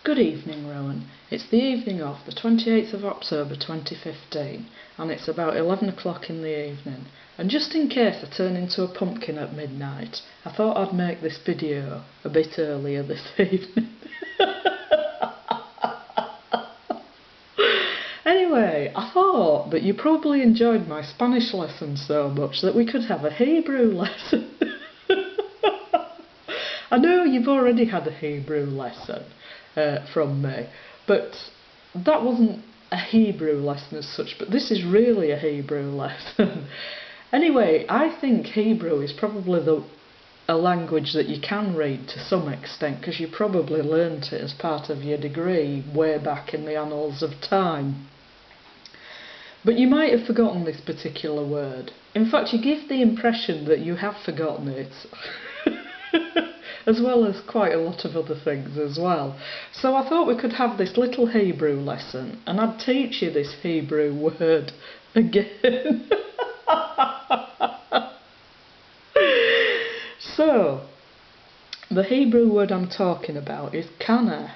Good evening, Rowan. It's the evening of the 28th of October 2015, and it's about 11 o'clock in the evening. And just in case I turn into a pumpkin at midnight, I thought I'd make this video a bit earlier this evening. Anyway, I thought that you probably enjoyed my Spanish lesson so much that we could have a Hebrew lesson. I know you've already had a Hebrew lesson from me, but that wasn't a Hebrew lesson as such, but this is really a Hebrew lesson. Anyway, I think Hebrew is probably a language that you can read to some extent, because you probably learnt it as part of your degree way back in the annals of time. But you might have forgotten this particular word. In fact, you give the impression that you have forgotten it. As well as quite a lot of other things as well. So I thought we could have this little Hebrew lesson, and I'd teach you this Hebrew word again. So, the Hebrew word I'm talking about is kana,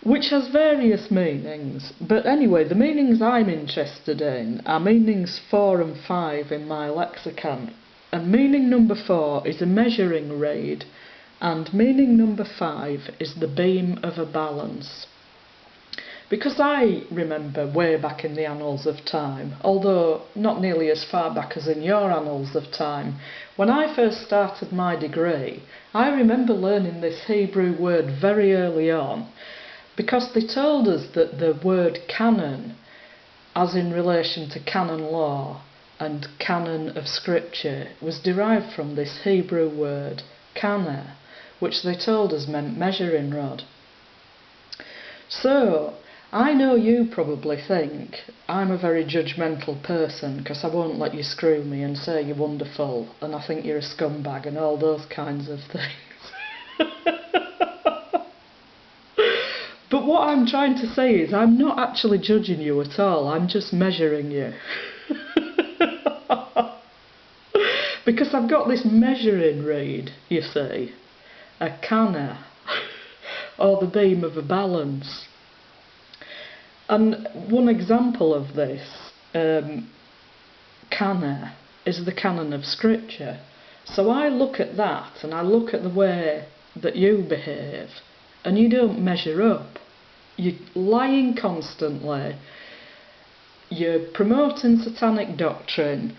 which has various meanings, but anyway, the meanings I'm interested in are meanings 4 and 5 in my lexicon. And meaning number 4 is a measuring reed, and meaning number 5 is the beam of a balance. Because I remember way back in the annals of time, although not nearly as far back as in your annals of time, when I first started my degree, I remember learning this Hebrew word very early on, because they told us that the word canon, as in relation to canon law, and canon of scripture, was derived from this Hebrew word, kana, which they told us meant measuring rod. So, I know you probably think I'm a very judgmental person because I won't let you screw me and say you're wonderful and I think you're a scumbag and all those kinds of things. But what I'm trying to say is I'm not actually judging you at all, I'm just measuring you. Because I've got this measuring reed, you see, a kana, or the beam of a balance. And one example of this kana is the canon of scripture. So I look at that and I look at the way that you behave, and you don't measure up. You're lying constantly, you're promoting satanic doctrine,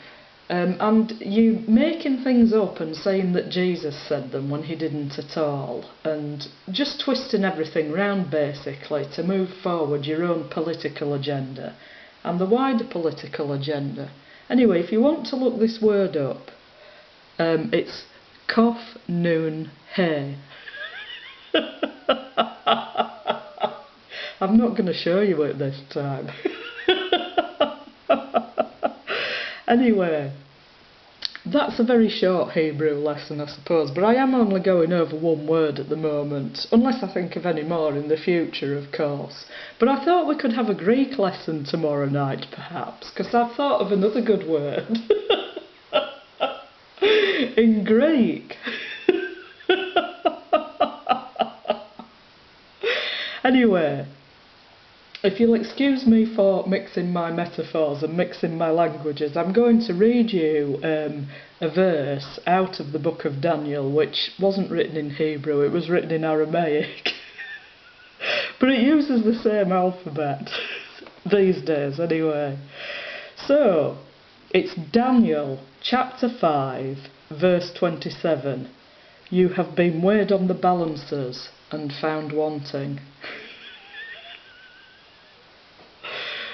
and you making things up and saying that Jesus said them when he didn't at all, and just twisting everything round basically to move forward your own political agenda and the wider political agenda. Anyway, if you want to look this word up, it's Kof Nun He. I'm not going to show you it this time. Anyway, that's a very short Hebrew lesson, I suppose, but I am only going over one word at the moment, unless I think of any more in the future, of course. But I thought we could have a Greek lesson tomorrow night, perhaps, because I've thought of another good word. In Greek. Anyway, if you'll excuse me for mixing my metaphors and mixing my languages, I'm going to read you a verse out of the book of Daniel, which wasn't written in Hebrew, it was written in Aramaic. But it uses the same alphabet, these days anyway. So, it's Daniel chapter 5, verse 27. You have been weighed on the balancers and found wanting.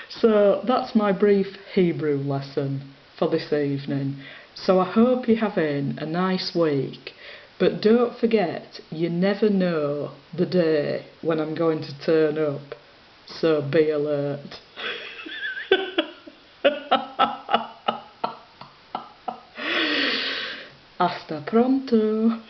So that's my brief Hebrew lesson for this evening. So I hope you're having a nice week, but don't forget, you never know the day when I'm going to turn up, so be alert. Hasta pronto.